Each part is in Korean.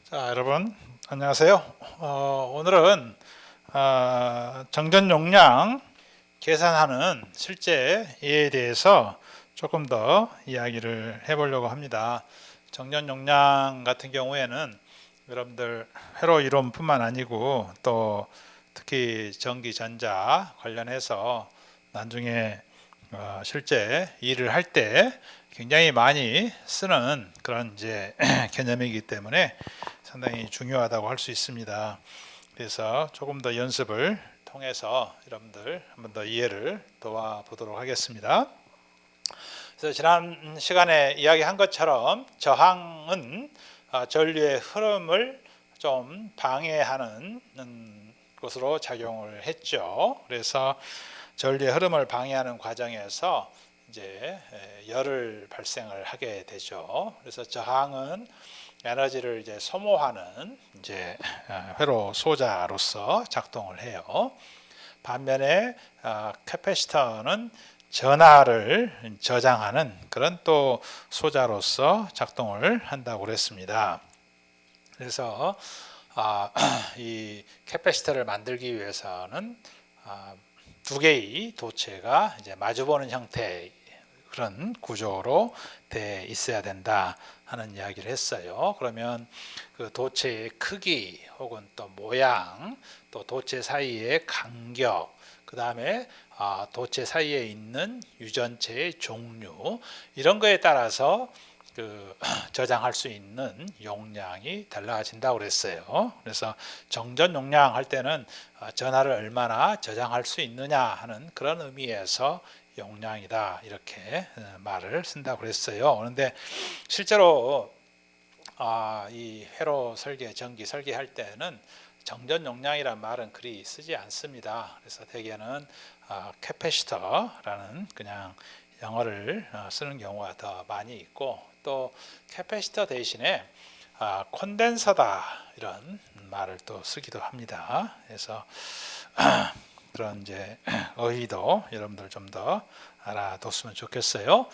자, 여러분 안녕하세요. 오늘은 정전 용량 계산하는 실제 예에 대해서 조금 더 이야기를 해보려고 합니다. 정전 용량 같은 경우에는 여러분들 회로 이론뿐만 아니고 또 특히 전기 전자 관련해서 나중에 실제 일을 할 때 굉장히 많이 쓰는 그런 이제 개념이기 때문에 상당히 중요하다고 할 수 있습니다. 그래서 조금 더 연습을 통해서 여러분들 한번 더 이해를 도와보도록 하겠습니다. 그래서 지난 시간에 이야기한 것처럼 저항은 전류의 흐름을 좀 방해하는 것으로 작용을 했죠. 그래서 전류의 흐름을 방해하는 과정에서 이제 열을 발생을 하게 되죠. 그래서 저항은 에너지를 이제 소모하는 이제 회로 소자로서 작동을 해요. 반면에 캐패시터는 전하를 저장하는 그런 또 소자로서 작동을 한다고 그랬습니다. 그래서 이 캐패시터를 만들기 위해서는 두 개의 도체가 이제 마주보는 형태의 그런 구조로 돼 있어야 된다 하는 이야기를 했어요. 그러면 그 도체의 크기 혹은 또 모양, 또 도체 사이의 간격, 그 다음에 도체 사이에 있는 유전체의 종류, 이런 거에 따라서 그 저장할 수 있는 용량이 달라진다고 그랬어요. 그래서 정전 용량 할 때는 전하를 얼마나 저장할 수 있느냐 하는 그런 의미에서 용량이다 이렇게 말을 쓴다고 그랬어요. 그런데 실제로 이 회로 설계, 전기 설계할 때는 정전 용량이란 말은 그리 쓰지 않습니다. 그래서 대개는 캐패시터라는 그냥 영어를 쓰는 경우가 더 많이 있고, 또 캐패시터 대신에 콘덴서다 이런 말을 또 쓰기도 합니다. 그래서 그런 이제 어휘도 여러분들 좀 더 알아뒀으면 좋겠어요.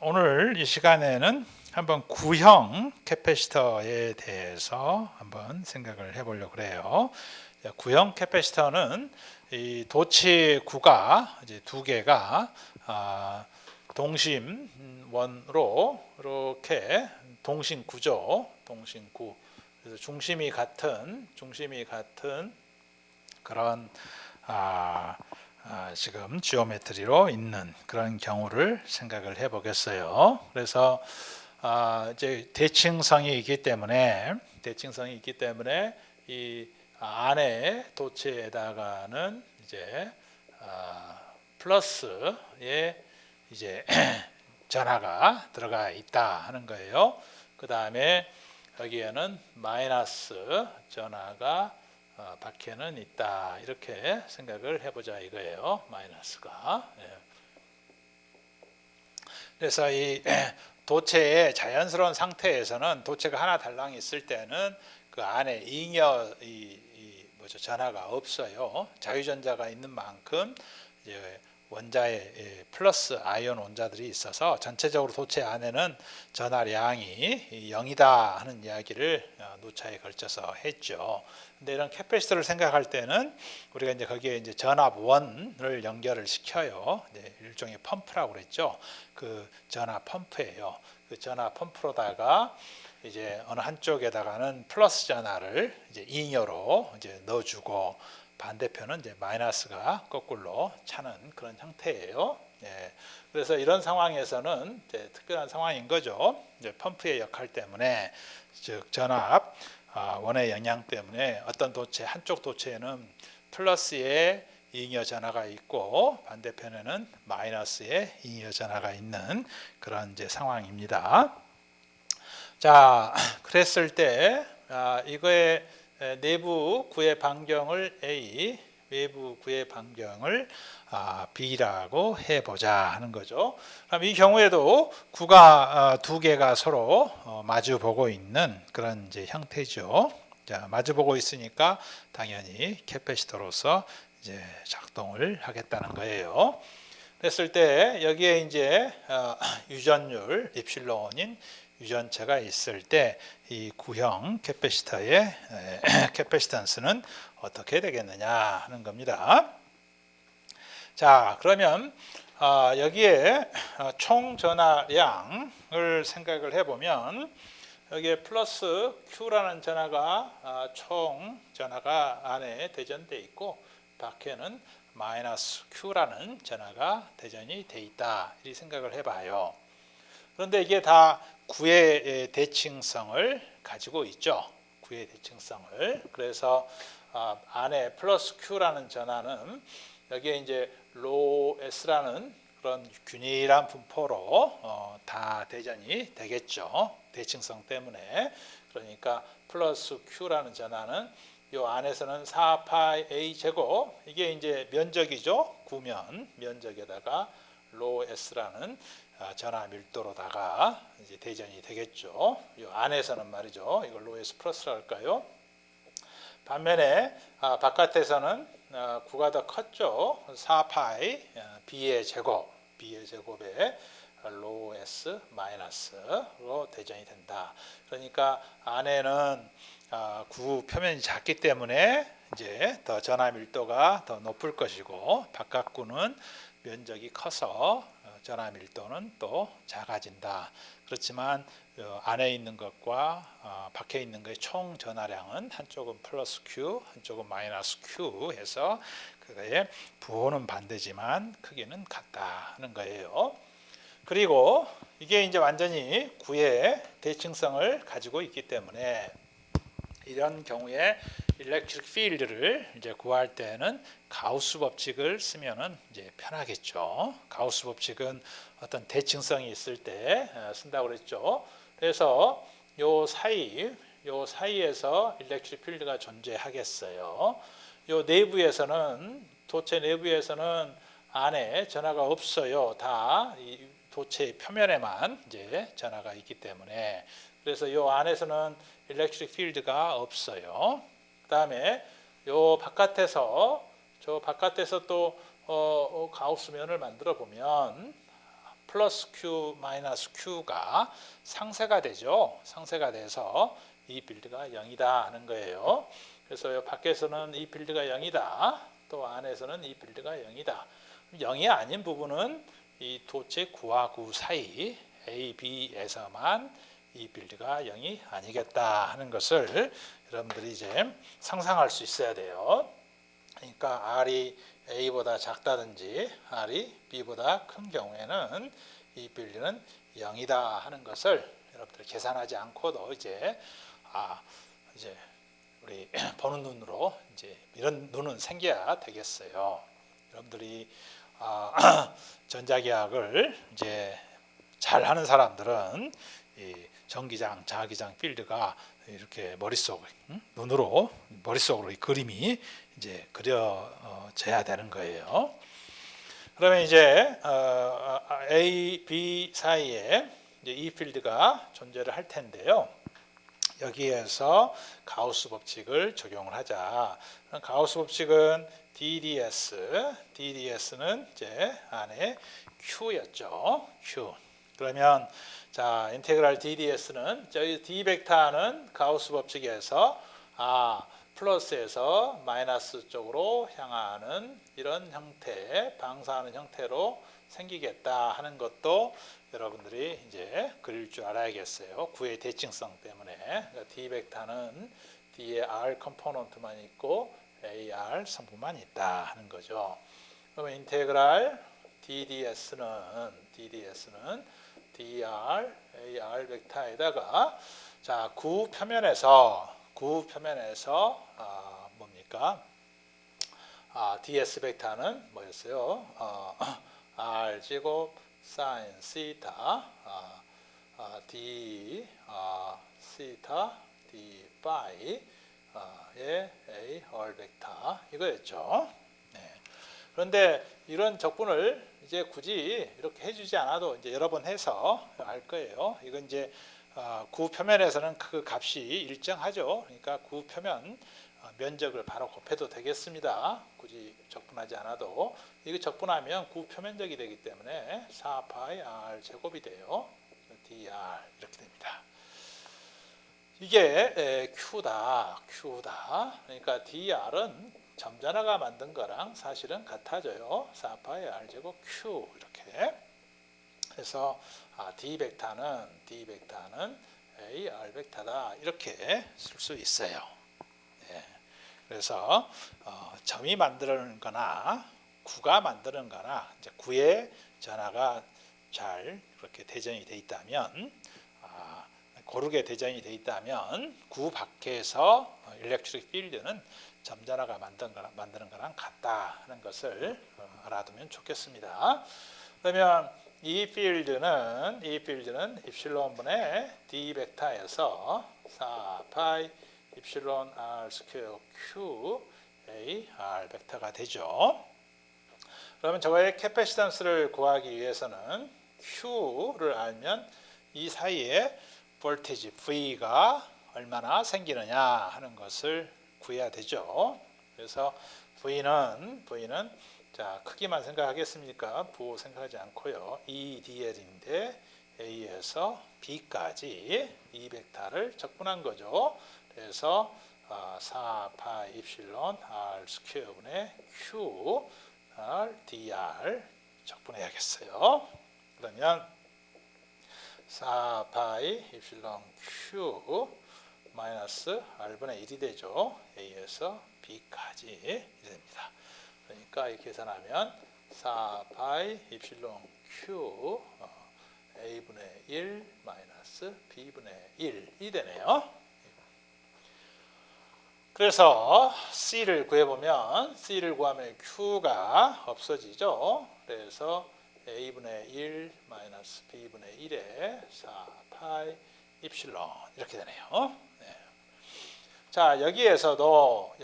오늘 이 시간에는 한번 구형 캐패시터에 대해서 한번 생각을 해보려고 그래요. 구형 캐패시터는 이 도치구가 이제 두 개가 동심원으로 이렇게 동심구조, 동심구. 그래서 중심이 같은 그런 지금 지오메트리로 있는 그런 경우를 생각을 해보겠어요. 그래서 이제 대칭성이 있기 때문에 이 안에 도체에다가는 이제 플러스에 이제 전하가 들어가 있다 하는 거예요. 그 다음에 여기에는 마이너스 전하가 밖에는 있다 이렇게 생각을 해보자 이거예요. 마이너스가. 그래서 이 도체의 자연스러운 상태에서는 도체가 하나 달랑 있을 때는 그 안에 잉여 전하가 없어요. 자유전자가 있는 만큼 이제 원자의 플러스 아이온 원자들이 있어서 전체적으로 도체 안에는 전하량이 0이다 하는 이야기를 누차에 걸쳐서 했죠. 근데 이런 캐패시터를 생각할 때는 우리가 이제 거기에 이제 전압원을 연결을 시켜요. 일종의 펌프라고 그랬죠. 그 전압 펌프예요. 그 전압 펌프로다가 이제 어느 한쪽에다가는 플러스 전하를 이제 잉여로 이제 넣어주고, 반대편은 이제 마이너스가 거꾸로 차는 그런 형태예요. 그래서 이런 상황에서는 이제 특별한 상황인 거죠. 이제 펌프의 역할 때문에, 즉 전압 원의 영향 때문에 어떤 도체, 한쪽 도체에는 플러스의 잉여 전하가 있고 반대편에는 마이너스의 잉여 전하가 있는 그런 이제 상황입니다. 자, 그랬을 때 이거의 내부 구의 반경을 A, 외부 구의 반경을 B라고 해보자 하는 거죠. 그럼 이 경우에도 구가 두 개가 서로 마주 보고 있는 그런 이제 형태죠. 자, 마주 보고 있으니까 당연히 캐패시터로서 이제 작동을 하겠다는 거예요. 그랬을 때 여기에 이제 유전율 엡실론인 유전체가 있을 때 이 구형 캐패시터의 캐패시턴스는 어떻게 되겠느냐 하는 겁니다. 자, 그러면 여기에 총 전하량을 생각을 해보면 여기에 플러스 Q라는 전하가 총 전하가 안에 대전돼 있고 밖에는 마이너스 Q라는 전하가 대전이 돼 있다 이 생각을 해봐요. 그런데 이게 다 구의 대칭성을 가지고 있죠. 구의 대칭성을. 그래서 안에 플러스 Q라는 전하는 여기에 이제 로 S라는 그런 균일한 분포로 다 대전이 되겠죠. 대칭성 때문에. 그러니까 플러스 Q라는 전하는 이 안에서는 4파이 A 제곱 이게 이제 면적이죠. 구면 면적에다가 로 S라는 전하 밀도로다가 이제 대전이 되겠죠. 이 안에서는 말이죠. 이걸 로 S 플러스라 할까요? 반면에 바깥에서는 구가 더 컸죠. 4파이 B의 제곱에 로 S 마이너스로 대전이 된다. 그러니까 안에는 구 표면이 작기 때문에 이제 더 전하 밀도가 더 높을 것이고 바깥구는 면적이 커서 전하 밀도는 또 작아진다. 그렇지만 안에 있는 것과 밖에 있는 것의 총 전하량은 한쪽은 플러스 Q, 한쪽은 마이너스 Q 해서 그거의 부호는 반대지만 크기는 같다 하는 거예요. 그리고 이게 이제 완전히 구의 대칭성을 가지고 있기 때문에 이런 경우에 일렉트릭 필드를 이제 구할 때는 가우스 법칙을 쓰면은 이제 편하겠죠. 가우스 법칙은 어떤 대칭성이 있을 때 쓴다고 그랬죠. 그래서 요 사이에서 일렉트릭 필드가 존재하겠어요. 요 내부에서는 도체 내부에서는 안에 전하가 없어요. 다 이 도체 표면에만 이제 전하가 있기 때문에 그래서 요 안에서는 일렉트릭 필드가 없어요. 그다음에 요 바깥에서 또 가우스면을 만들어 보면 플러스 Q 마이너스 Q가 상쇄가 되죠. 상쇄가 돼서 이 필드가 0이다 하는 거예요. 그래서 요 밖에서는 이 필드가 0이다. 또 안에서는 이 필드가 0이다. 0이 아닌 부분은 이 도체 구와 구 사이 A, B에서만 이 필드가 0이 아니겠다 하는 것을 여러분들이 이제 상상할 수 있어야 돼요. 그러니까 R이 A보다 작다든지 R이 B보다 큰 경우에는 이 필드는 0이다 하는 것을 여러분들이 계산하지 않고도 이제 우리 보는 눈으로 이제 이런 눈은 생겨야 되겠어요. 여러분들이 전자기학을 이제 잘 하는 사람들은 이 전기장, 자기장 필드가 이렇게 눈으로 머릿속으로 이 그림이 이제 그려져야 되는 거예요. 그러면 이제 A, B 사이에 이제 이 필드가 존재를 할 텐데요. 여기에서 가우스 법칙을 적용을 하자. 가우스 법칙은 DDS는 이제 안에 Q였죠. Q. 그러면 자, 인테그랄 DDS는 저희 D 벡터는 가우스 법칙에서 플러스에서 마이너스 쪽으로 향하는 이런 형태, 방사하는 형태로 생기겠다 하는 것도 여러분들이 이제 그릴 줄 알아야겠어요. 구의 대칭성 때문에. 그러니까 D 벡터는 D의 R 컴포넌트만 있고 AR 성분만 있다 하는 거죠. 그러면 인테그랄 DDS는 DR, AR 벡터에다가 자, 구 표면에서 뭡니까? DS 벡터는 뭐였어요? R 제곱 사인 시타 D 시타 D 파이의 A R 벡터 이거였죠. 네. 그런데 이런 적분을 이제 굳이 이렇게 해주지 않아도 이제 여러 번 해서 알 거예요. 이건 이제 구 표면에서는 그 값이 일정하죠. 그러니까 구 표면 면적을 바로 곱해도 되겠습니다. 굳이 적분하지 않아도 이거 적분하면 구 표면적이 되기 때문에 4파이 R 제곱이 돼요. DR 이렇게 됩니다. 이게 Q다. 그러니까 DR은 점전화가 만든 거랑 사실은 같아져요. 4파이 R 제곱 Q 이렇게. 그래서 D 벡터는 A R 벡터다 이렇게 쓸 수 있어요. 예. 그래서 점이 만드는 거나 구가 만드는 거나 이제 구의 전하가 잘 그렇게 대전이 돼 있다면 고르게 대전이 돼 있다면 구 밖에서 일렉트릭 필드는 점전화가 만드는 거랑 같다 하는 것을 알아두면 좋겠습니다. 그러면 이 필드는 입실론분의 D 벡터에서 4파이 입실론 R 스퀘어 Q A R 벡터가 되죠. 그러면 저거의 캐패시턴스를 구하기 위해서는 Q를 알면 이 사이에 볼테이지 V가 얼마나 생기느냐 하는 것을 구해야 되죠. 그래서 V는 자 크기만 생각하겠습니까? 부호 생각하지 않고요. EDL인데 A에서 B까지 이 벡터를 적분한 거죠. 그래서 4파이 입실론 R 스퀘어분의 Q R DR 적분해야겠어요. 그러면 4파이 입실론 Q 마이너스 R분의 1이 되죠. A에서 B까지 됩니다. 그러니까 이렇게 계산하면 4파이 입실론 Q A분의 1 마이너스 B분의 1이 되네요. 그래서 C를 구해보면 C를 구하면 Q가 없어지죠. 그래서 A분의 1 마이너스 B분의 1에 4파이 입실론 이렇게 되네요. 네. 자 여기에서도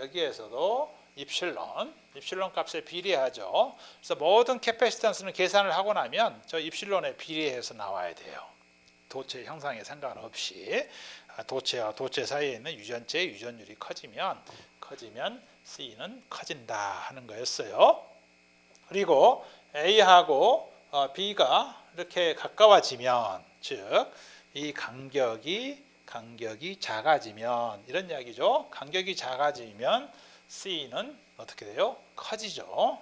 입실론 값에 비례하죠. 그래서 모든 캐패시턴스는 계산을 하고 나면 저 입실론에 비례해서 나와야 돼요. 도체 형상에 상관없이 도체와 도체 사이에 있는 유전체의 유전율이 커지면 C는 커진다 하는 거였어요. 그리고 A하고 B가 이렇게 가까워지면 즉 이 간격이 작아지면 이런 이야기죠. 간격이 작아지면 C는 어떻게 돼요? 커지죠.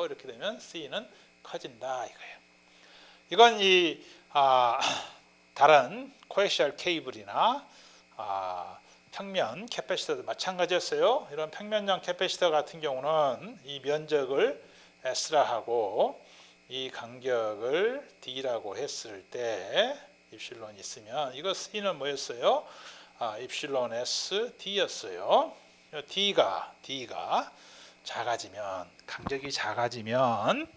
이렇게 되면 C는 커진다 이거예요. 이건 다른 코엑시얼 케이블이나 평면 캐패시터도 마찬가지였어요. 이런 평면형 캐패시터 같은 경우는 이 면적을 S라 하고 이 간격을 D라고 했을 때 입실론이 있으면 이거 C는 뭐였어요? 입실론 S D였어요. D가 작아지면 간격이 작아지면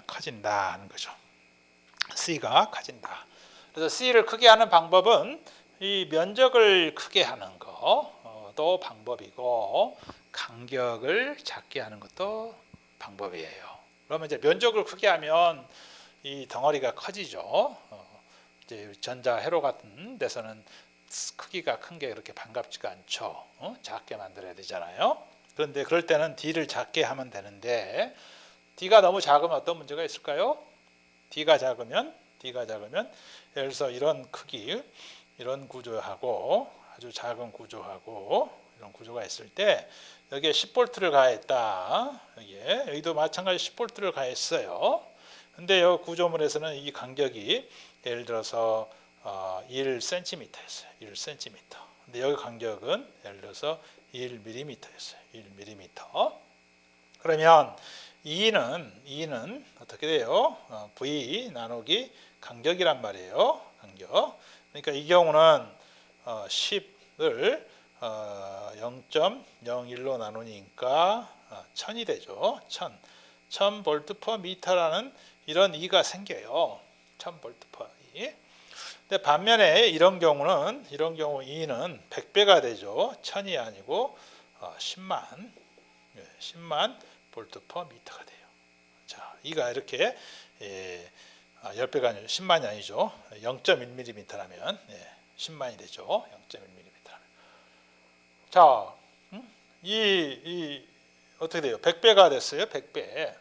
커진다 하는 거죠. C가 커진다. 그래서 C를 크게 하는 방법은 이 면적을 크게 하는 것도 방법이고 간격을 작게 하는 것도 방법이에요. 그러면 이제 면적을 크게 하면 이 덩어리가 커지죠. 이제 전자 회로 같은 데서는 크기가 큰 게 그렇게 반갑지가 않죠. 작게 만들어야 되잖아요. 그런데 그럴 때는 D를 작게 하면 되는데 D가 너무 작으면 어떤 문제가 있을까요? D가 작으면 예를 들어서 이런 크기, 이런 구조하고 아주 작은 구조하고 이런 구조가 있을 때 여기에 10V를 가했다. 여기도 마찬가지 10V를 가했어요. 근데 이 구조물에서는 이 간격이 예를 들어서 1cm였어요. 1cm. 근데 여기 간격은 예를 들어서 1mm였어요. 1mm. 그러면 E는 어떻게 돼요? V 나누기 간격이란 말이에요. 간격. 그러니까 이 경우는 10을 0.01로 나누니까 1000이 되죠. 1000V/m라는 이런 E가 생겨요. 1000V/E. 근데 반면에 이런 경우 E는 100배가 되죠. 1000이 아니고 10만 V/m가 돼요. 자, E가 이렇게 10배가 아니죠. 10만이 아니죠. 0.1mm라면 10만이 되죠. 0.1mm라면. 자, 어떻게 돼요? 100배가 됐어요. 100배.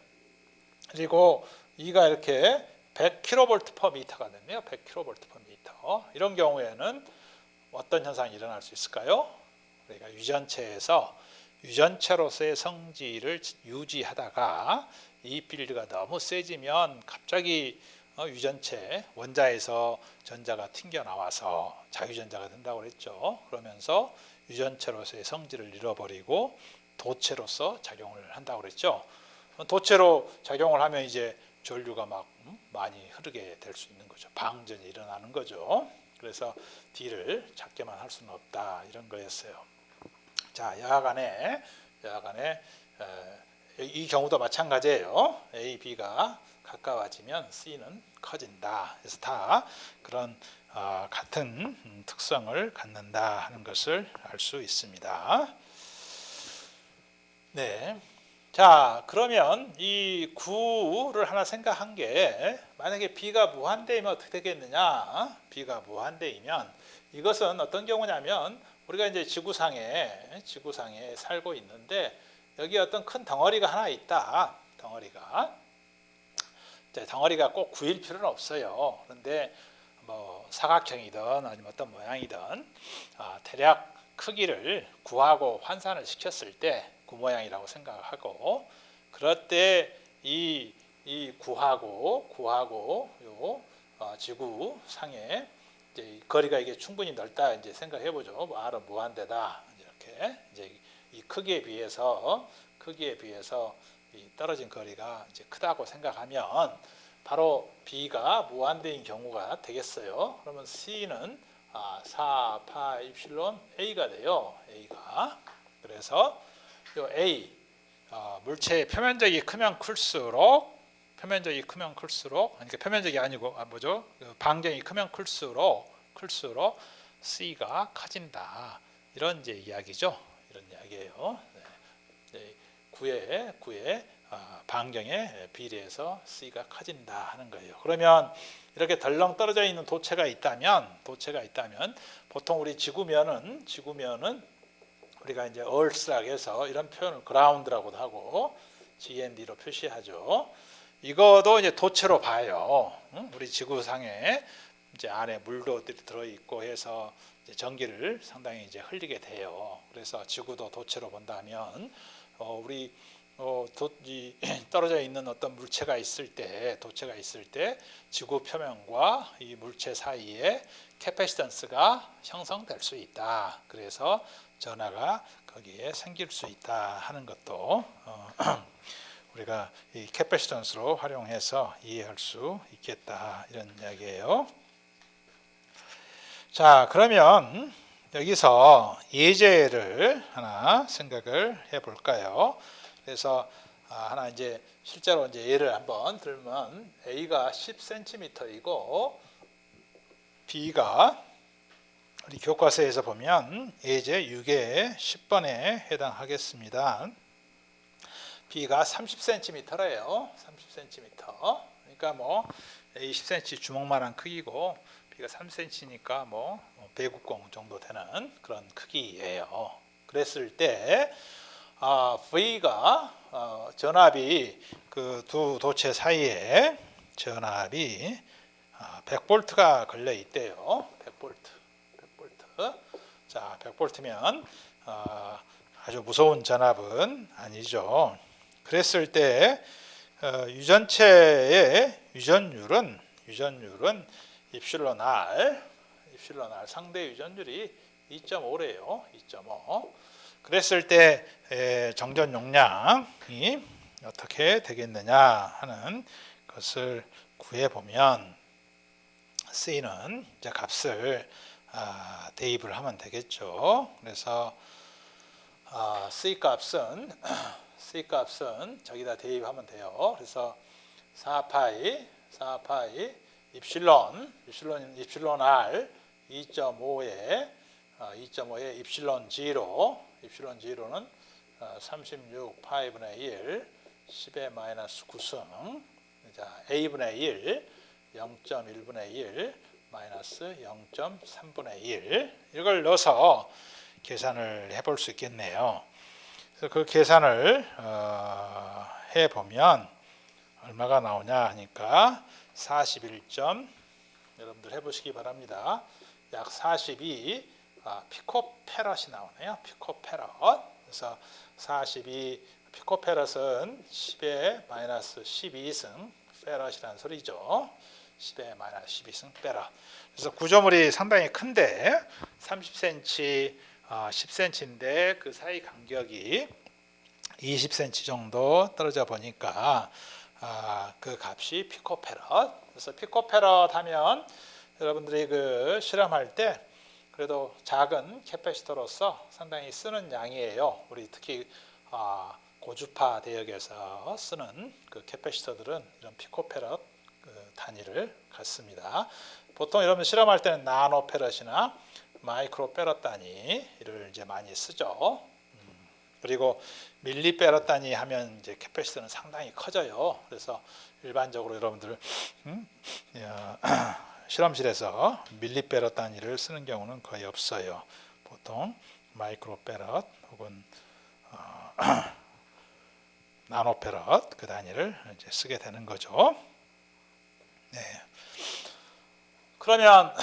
그리고 E가 이렇게 100kV/m가 됐네요. 100kV/m. 이런 경우에는 어떤 현상이 일어날 수 있을까요? 그러니까 유전체에서 유전체로서의 성질을 유지하다가 이 필드가 너무 세지면 갑자기 유전체 원자에서 전자가 튕겨 나와서 자유전자가 된다고 그랬죠. 그러면서 유전체로서의 성질을 잃어버리고 도체로서 작용을 한다고 그랬죠. 도체로 작용을 하면 이제 전류가 막 많이 흐르게 될 수 있는 거죠. 방전이 일어나는 거죠. 그래서 D를 작게만 할 수는 없다 이런 거였어요. 자, 여하간에 이 경우도 마찬가지예요. A, B가 가까워지면 C는 커진다. 그래서 다 그런 같은 특성을 갖는다 하는 것을 알 수 있습니다. 네. 자, 그러면 이 구를 하나 생각한 게 만약에 B가 무한대이면 어떻게 되겠느냐? B가 무한대이면 이것은 어떤 경우냐면 우리가 이제 지구상에 살고 있는데 여기 어떤 큰 덩어리가 하나 있다. 덩어리가 꼭 구일 필요는 없어요. 그런데 뭐 사각형이든 아니면 어떤 모양이든 대략 크기를 구하고 환산을 시켰을 때 구 모양이라고 생각하고 그럴 때 이 구하고 요 지구 상에 이제 거리가 이게 충분히 넓다 이제 생각해 보죠. 뭐 R은 무한대다 이렇게 이제 이 크기에 비해서 이 떨어진 거리가 이제 크다고 생각하면 바로 B가 무한대인 경우가 되겠어요. 그러면 C는 4, 파, 입실론 A가 돼요. A가. 그래서 요 A 물체의 표면적이 크면 클수록 그러니까 표면적이 아니고 반경이 크면 클수록 C가 커진다. 이런 이제 이야기죠. 이런 이야기예요. 네. 구의 반경에 비례해서 C가 커진다 하는 거예요. 그러면 이렇게 덜렁 떨어져 있는 도체가 있다면 보통 우리 지구면은 우리가 이제 얼스라고 해서 이런 표현을 그라운드라고도 하고 GND로 표시하죠. 이거도 이제 도체로 봐요. 우리 지구상에 이제 안에 물도 들어 있고 해서 이제 전기를 상당히 이제 흘리게 돼요. 그래서 지구도 도체로 본다면 우리 떨어져 있는 어떤 물체가 있을 때 지구 표면과 이 물체 사이에 캐패시턴스가 형성될 수 있다. 그래서 전하가 거기에 생길 수 있다 하는 것도 우리가 이 캐패시턴스로 활용해서 이해할 수 있겠다 이런 이야기예요. 자, 그러면 여기서 예제를 하나 생각을 해볼까요? 그래서 하나 이제 실제로 이제 예를 한번 들면 A가 10cm이고 B가 우리 교과서에서 보면 예제 6의 10번에 해당하겠습니다. B가 30cm래요. 30cm. 그러니까 뭐 A 10cm 주먹만한 크기고 B가 3cm니까 뭐 배구공 정도 되는 그런 크기예요. 그랬을 때 V가 전압이 그 두 도체 사이에 전압이 100V가 걸려 있대요. 100V. 자, 100V면 아주 무서운 전압은 아니죠. 그랬을 때 유전체의 유전율은 입실론 R 상대 유전율이 2.5래요. 2.5. 그랬을 때 정전 용량이 어떻게 되겠느냐 하는 것을 구해 보면 C는 이제 값을 대입을 하면 되겠죠. 그래서 C 값은 저기다 대입하면 돼요. 그래서 4파이 입실론 R 2.5에 입실론 G로는 36 파이분의 1 10의 마이너스 9승 자, A분의 1 0.1분의 1 마이너스 0.3분의 1 이걸 넣어서 계산을 해볼 수 있겠네요. 그래서 그 계산을 해보면 얼마가 나오냐 하니까 41점 여러분들 해보시기 바랍니다. 약 42 피코페럿이 나오네요. 피코페럿. 그래서 42 피코페럿은 10의 마이너스 12승 페럿이라는 소리죠. 10의 마이너스 12승 페럿. 그래서 구조물이 상당히 큰데 30cm, 10cm인데 그 사이 간격이 20cm 정도 떨어져 보니까 그 값이 피코페럿. 그래서 피코페럿 하면 여러분들이 그 실험할 때 그래도 작은 캐패시터로서 상당히 쓰는 양이에요. 우리 특히 고주파 대역에서 쓰는 그 캐패시터들은 이런 피코페럿 그 단위를 갖습니다. 보통 여러분 실험할 때는 나노페럿이나 마이크로페럿 단위를 이제 많이 쓰죠. 그리고 밀리페럿 단위 하면 이제 캐패시터는 상당히 커져요. 그래서 일반적으로 여러분들 실험실에서 밀리페럿 단위를 쓰는 경우는 거의 없어요. 보통 마이크로페럿 혹은 나노페럿 그 단위를 이제 쓰게 되는 거죠. 네. 그러면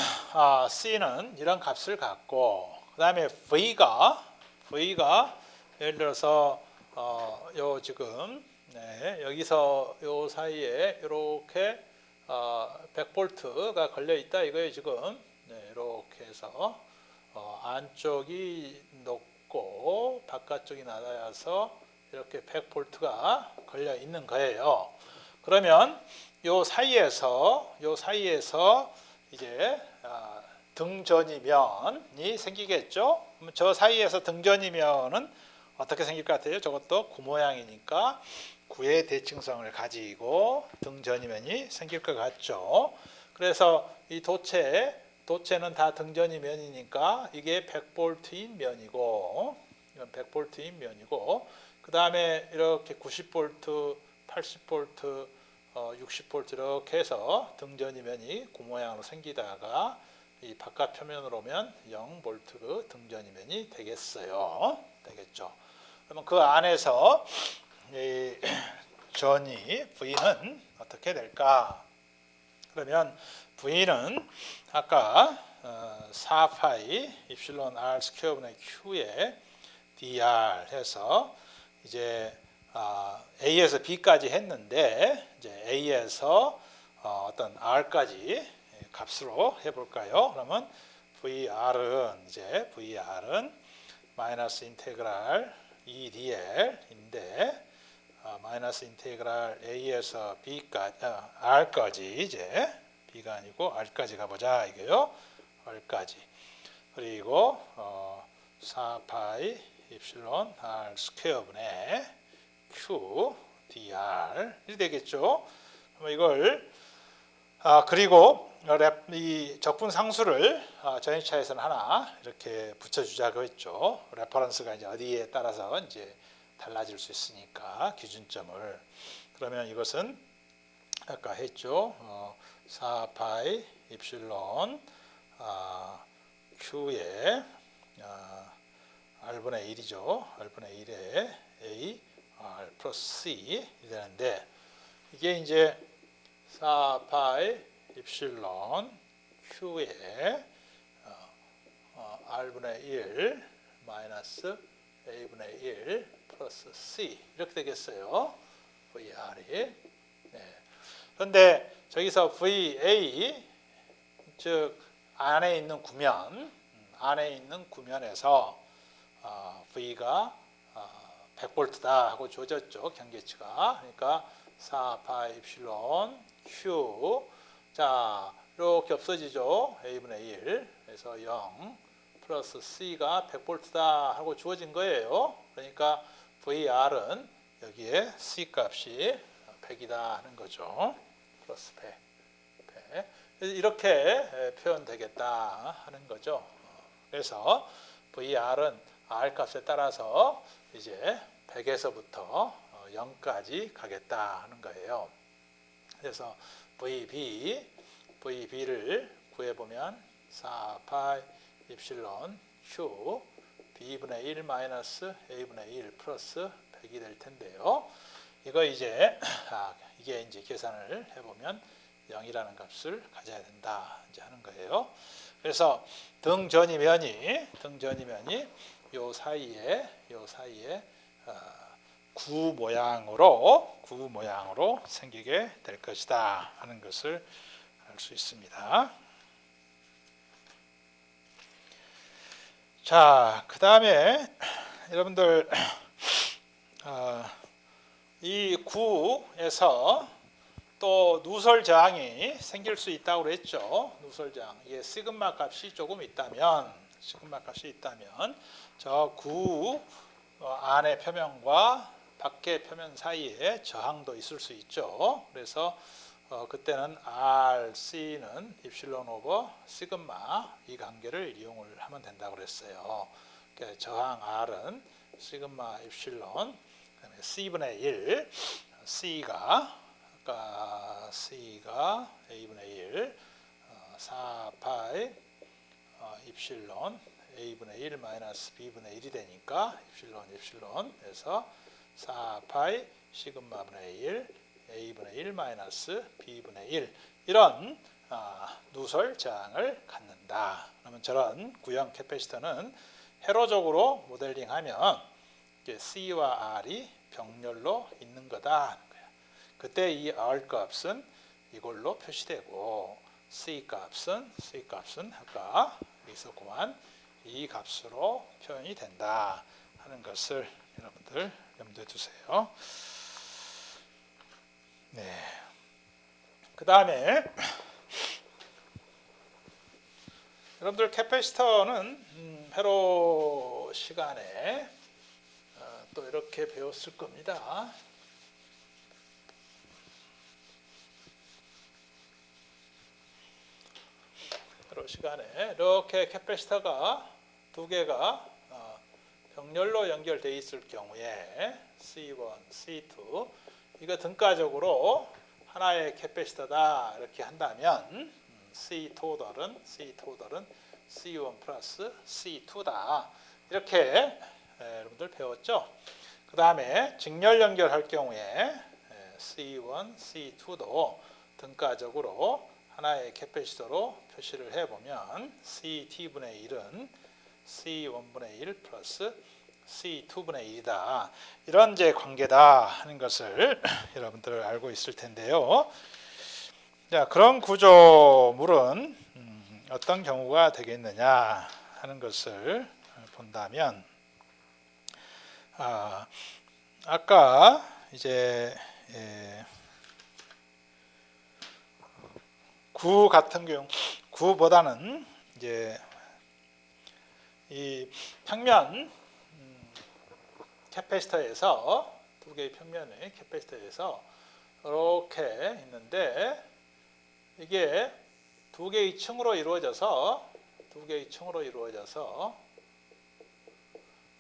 C는 이런 값을 갖고 그 다음에 V가 예를 들어서 요 지금 여기서 요 사이에 이렇게 100볼트가 걸려 있다 이거예요 지금. 이렇게 해서 안쪽이 높고 바깥쪽이 낮아서 이렇게 100볼트가 걸려 있는 거예요. 그러면 요 사이에서 이제 등전이면이 생기겠죠. 그럼 저 사이에서 등전이면은 어떻게 생길 것 같아요? 저것도 구 모양이니까 구의 대칭성을 가지고 등전이면이 생길 것 같죠. 그래서 이 도체는 다 등전이면이니까 이게 100볼트인 면이고 이건 100볼트인 면이고 그 다음에 이렇게 90볼트, 80볼트, 60볼트 이렇게 해서 등전이면이 구 모양으로 생기다가 이 바깥 표면으로 오면 0볼트 등전이면이 되겠어요. 되겠죠. 그러면 그 안에서 이 전이 V는 어떻게 될까? 그러면 V는 아까 4파이 입실론 R 스퀘어분의 Q에 dr 해서 이제 A에서 B까지 했는데 이제 A에서 어떤 R까지 값으로 해볼까요? 그러면 VR은 마이너스 인테그랄 EDL인데 마이너스 인테그랄 A에서 B까지 R까지 이제 B가 아니고 R까지 가보자 이거요. R까지 그리고 4파이 입실론 R 스퀘어분의 Q dr 이 되겠죠. 그럼 이걸 그리고 이 적분 상수를 전위차에서는 하나 이렇게 붙여주자고 했죠. 레퍼런스가 이제 어디에 따라서 이제 달라질 수 있으니까 기준점을. 그러면 이것은 아까 했죠. 4파이 입실론 Q에 R분의 1이죠. R분의 1에 A R 플러스 C 되는데 이게 이제 4파이 입실론 Q에 R분의 1 마이너스 A분의 1 플러스 C 이렇게 되겠어요. VR이. 그런데 저기서 VA 즉 안에 있는 구면에서 V가 100볼트다 하고 주어졌죠. 경계치가. 그러니까 4파이 입실론 Q 자 이렇게 없어지죠. A분의 1 그래서 0 플러스 C가 100볼트다 하고 주어진 거예요. 그러니까 VR은 여기에 C 값이 100이다 하는 거죠. 플러스 100. 이렇게 표현되겠다 하는 거죠. 그래서 VR은 R 값에 따라서 이제 100에서부터 0까지 가겠다 하는 거예요. 그래서 VB를 구해보면 4파이 입실론 Q B분의 1 마이너스 A분의 1 플러스 100이 될 텐데요. 이거 이제 이게 이제 계산을 해보면 0이라는 값을 가져야 된다 이제 하는 거예요. 그래서 등전이면이 요 사이에 구 모양으로 생기게 될 것이다 하는 것을 알 수 있습니다. 자, 그 다음에 여러분들 이 구에서 또 누설 저항이 생길 수 있다고 그랬죠. 누설 저항. 이게 시그마 값이 조금 있다면, 저 구 안의 표면과 밖의 표면 사이에 저항도 있을 수 있죠. 그래서 그때는 RC는 입실론 오버 시그마 이 관계를 이용을 하면 된다고 그랬어요. 그러니까 저항 R은 시그마 입실론, 그다음에 C분의 1, C가 A분의 1, 4파이 입실론 A분의 1 마이너스 B분의 1이 되니까 입실론에서 4파이 시그마분의 1 A분의 1 마이너스 B분의 1 이런 누설 저항을 갖는다. 그러면 저런 구형 캐패시터는 회로적으로 모델링하면 C와 R이 병렬로 있는 거다. 그때 이 R 값은 이걸로 표시되고 C 값은 아까 있었구만 이 값으로 표현이 된다 하는 것을 여러분들 염두에 두세요. 네. 그 다음에 여러분들 캐패시터는 회로 시간에 또 이렇게 배웠을 겁니다. 회로 시간에 이렇게 캐패시터가 두 개가 병렬로 연결되어 있을 경우에 C1, C2 이거 등가적으로 하나의 캐패시터다 이렇게 한다면 C 토tal은 C1 플러스 C2다 이렇게 여러분들 배웠죠. 그 다음에 직렬 연결할 경우에 C1, C2도 등가적으로 하나의 캐패시터로 표시를 해보면 CT분의 1은 C1분의 1 플러스 C2분의 1이다. 이런 이제 관계다 하는 것을 여러분들 알고 있을 텐데요. 자, 그런 구조물은 어떤 경우가 되겠느냐 하는 것을 본다면 아까 이제 구 같은 경우 구보다는 이제 이 평면 캐패시터에서 두 개의 평면의 캐패시터에서 이렇게 있는데 이게 두 개의 층으로 이루어져서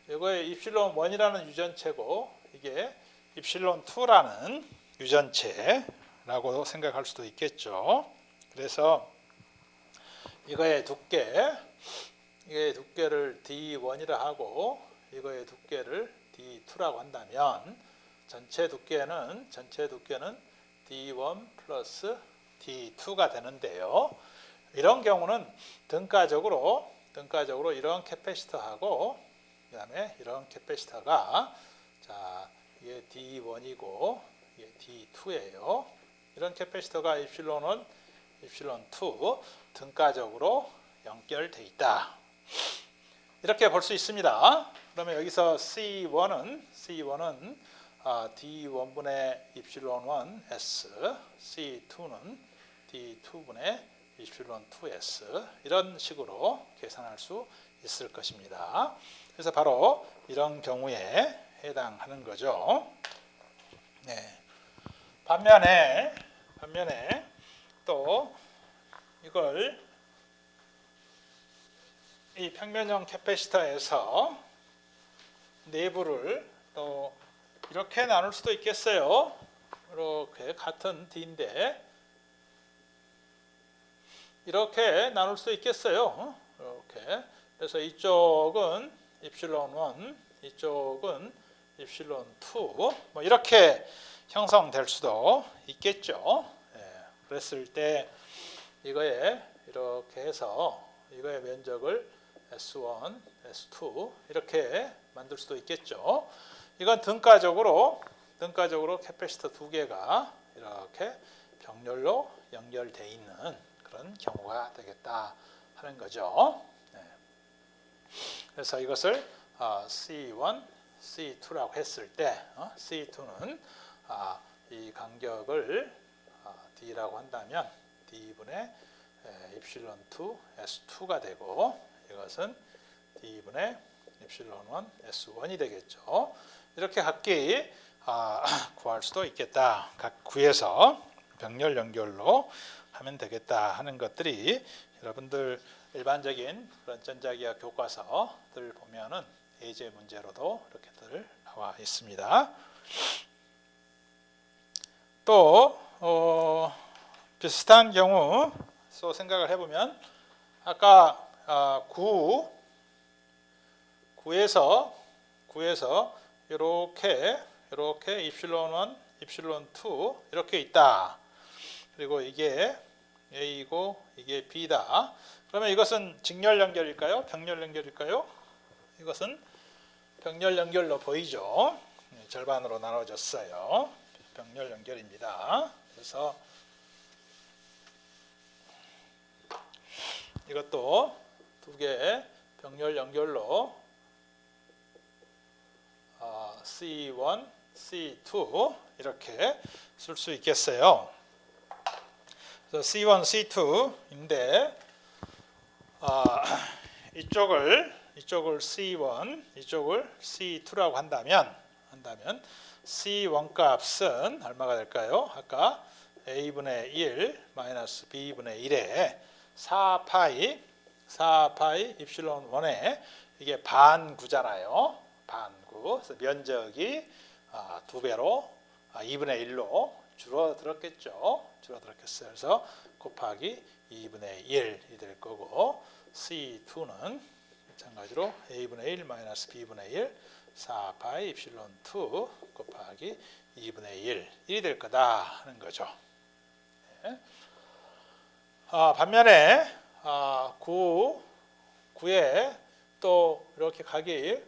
이거의 입실론 1이라는 유전체고 이게 입실론 2라는 유전체라고 생각할 수도 있겠죠. 그래서 이거의 두께를 D1이라 하고 이거의 두께를 D2라고 한다면 전체 두께는 D1 플러스 D2가 되는데요. 이런 경우는 등가적으로 이런 캐패시터하고 그다음에 이런 캐패시터가 자 이게 D1이고 이게 D2예요. 이런 캐패시터가 입실론 2 등가적으로 연결돼 있다. 이렇게 볼 수 있습니다. 그러면 여기서 C1은 D1분의 입실론 1 S, C2는 D2분의 입실론 2S 이런 식으로 계산할 수 있을 것입니다. 그래서 바로 이런 경우에 해당하는 거죠. 네. 반면에 또 이걸 이 평면형 캐패시터에서 내부를 또 이렇게 나눌 수도 있겠어요. 이렇게 같은 D인데 이렇게 나눌 수도 있겠어요. 이렇게. 그래서 이쪽은 입실론 1, 이쪽은 입실론 2, 뭐 이렇게 형성될 수도 있겠죠. 예, 그랬을 때 이거에 이렇게 해서 이거의 면적을 S1, S2 이렇게 만들 수도 있겠죠. 이건 등가적으로 캐패시터 두 개가 이렇게 병렬로 연결되어 있는 그런 경우가 되겠다 하는 거죠. 네. 그래서 이것을 C1, C2라고 했을 때 C2는 이 간격을 D라고 한다면 D분의 입실론 2 S2가 되고 이것은 D분의 입실론 1 S1이 되겠죠. 이렇게 각기 구할 수도 있겠다. 각 구에서 병렬 연결로 하면 되겠다 하는 것들이 여러분들 일반적인 그런 전자기학 교과서들 보면은 예제 문제로도 이렇게들 나와 있습니다. 또 비슷한 경우 또 생각을 해보면 아까 구에서 이렇게 입실론 1, 입실론 2 이렇게 있다. 그리고 이게 A이고 이게 B다. 그러면 이것은 직렬 연결일까요? 병렬 연결일까요? 이것은 병렬 연결로 보이죠. 절반으로 나눠졌어요. 병렬 연결입니다. 그래서 이것도 두 개의 병렬 연결로 C1, C2 이렇게 쓸 수 있겠어요. 그래서 C1, C2인데 이쪽을 C1, 이쪽을 C2라고 한다면 C1 값은 얼마가 될까요? 아까 A분의 1 마이너스 B분의 1에 4파이 입실론 1에 이게 반구잖아요. 반구. 그래서 면적이 2배로 2분의 1로 줄어들었겠죠. 줄어들었겠어요. 그래서 곱하기 2분의 1이 될 거고 C2는 마찬가지로 A분의 1 마이너스 B분의 1 4파이 입실론 2 곱하기 2분의 1이 될 거다 하는 거죠. 네. 반면에 구에 또 이렇게 각이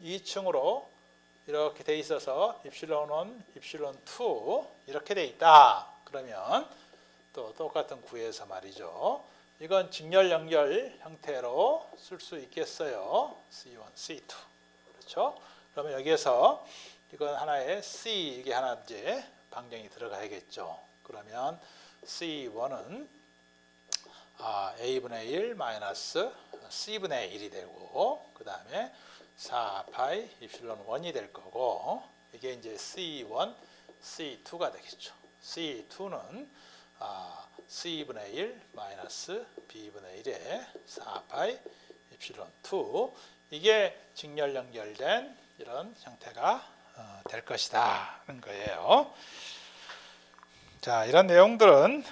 2층으로 이렇게 돼 있어서 입실론 1, 입실론 2 이렇게 돼 있다. 그러면 또 똑같은 구에서 말이죠. 이건 직렬 연결 형태로 쓸 수 있겠어요. C1, C2. 그렇죠? 그러면 여기에서 이건 하나의 C 이게 하나 이제 반경이 들어가야겠죠. 그러면 C1은 A분의 1 마이너스 C분의 1이 되고 그 다음에 4파이 입실론 1이 될 거고 이게 이제 C1, C2가 되겠죠. C2는 C분의 1 마이너스 B분의 1에 4파이 입실론 2 이게 직렬 연결된 이런 형태가 될 것이다 하는 거예요. 자, 이런 내용들은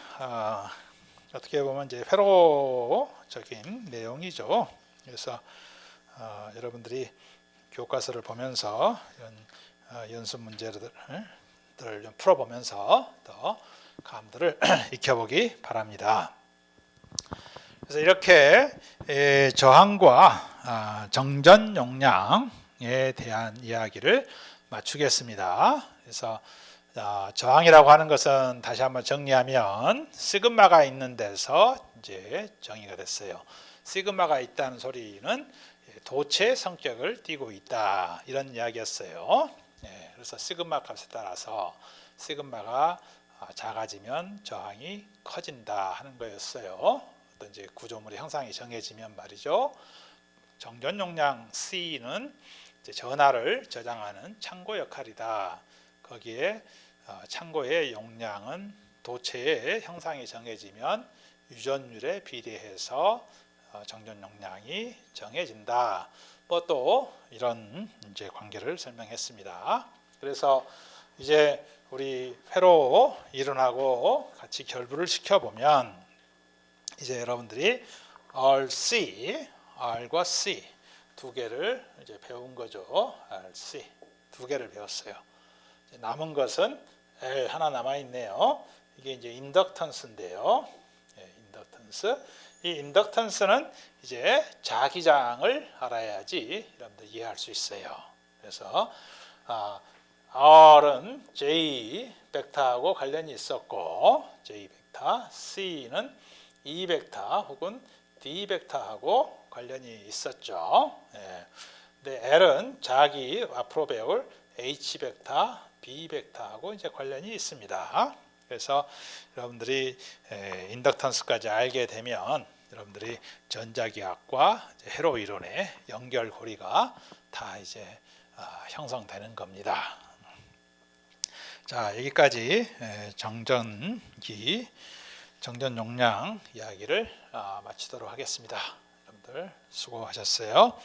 어떻게 보면 이제 회로적인 내용이죠. 그래서 여러분들이 교과서를 보면서 이런 연습 문제들을 좀 풀어보면서 더 감들을 익혀보기 바랍니다. 그래서 이렇게 저항과 정전 용량에 대한 이야기를 마치겠습니다. 그래서 저항이라고 하는 것은 다시 한번 정리하면 시그마가 있는 데서 이제 정의가 됐어요. 시그마가 있다는 소리는 도체 성격을 띠고 있다 이런 이야기였어요. 그래서 시그마 값에 따라서 시그마가 작아지면 저항이 커진다 하는 거였어요. 어떤 이제 구조물의 형상이 정해지면 말이죠. 정전 용량 C는 이제 전하를 저장하는 창고 역할이다. 거기에 창고의 용량은 도체의 형상이 정해지면 유전율에 비례해서 정전 용량이 정해진다. 뭐 또 이런 이제 관계를 설명했습니다. 그래서 이제 우리 회로 이론하고 같이 결부를 시켜보면 이제 여러분들이 R과 C 두 개를 이제 배운 거죠. RC 두 개를 배웠어요. 남은 것은 L 하나 남아 있네요. 이게 이제 인덕턴스인데요. 인덕턴스. 이 인덕턴스는 이제 자기장을 알아야지 여러분들 이해할 수 있어요. 그래서 R은 J 벡터하고 관련이 있었고 J 벡터, C는 E 벡터 혹은 D 벡터하고 관련이 있었죠. 예. 근데 L은 자기 앞으로 배울 H 벡터, B 벡터하고 이제 관련이 있습니다. 그래서 여러분들이 인덕턴스까지 알게 되면 여러분들이 전자기학과 회로 이론의 연결고리가 다 이제 형성되는 겁니다. 자, 여기까지 정전기, 정전 용량 이야기를 마치도록 하겠습니다. 여러분들 수고하셨어요.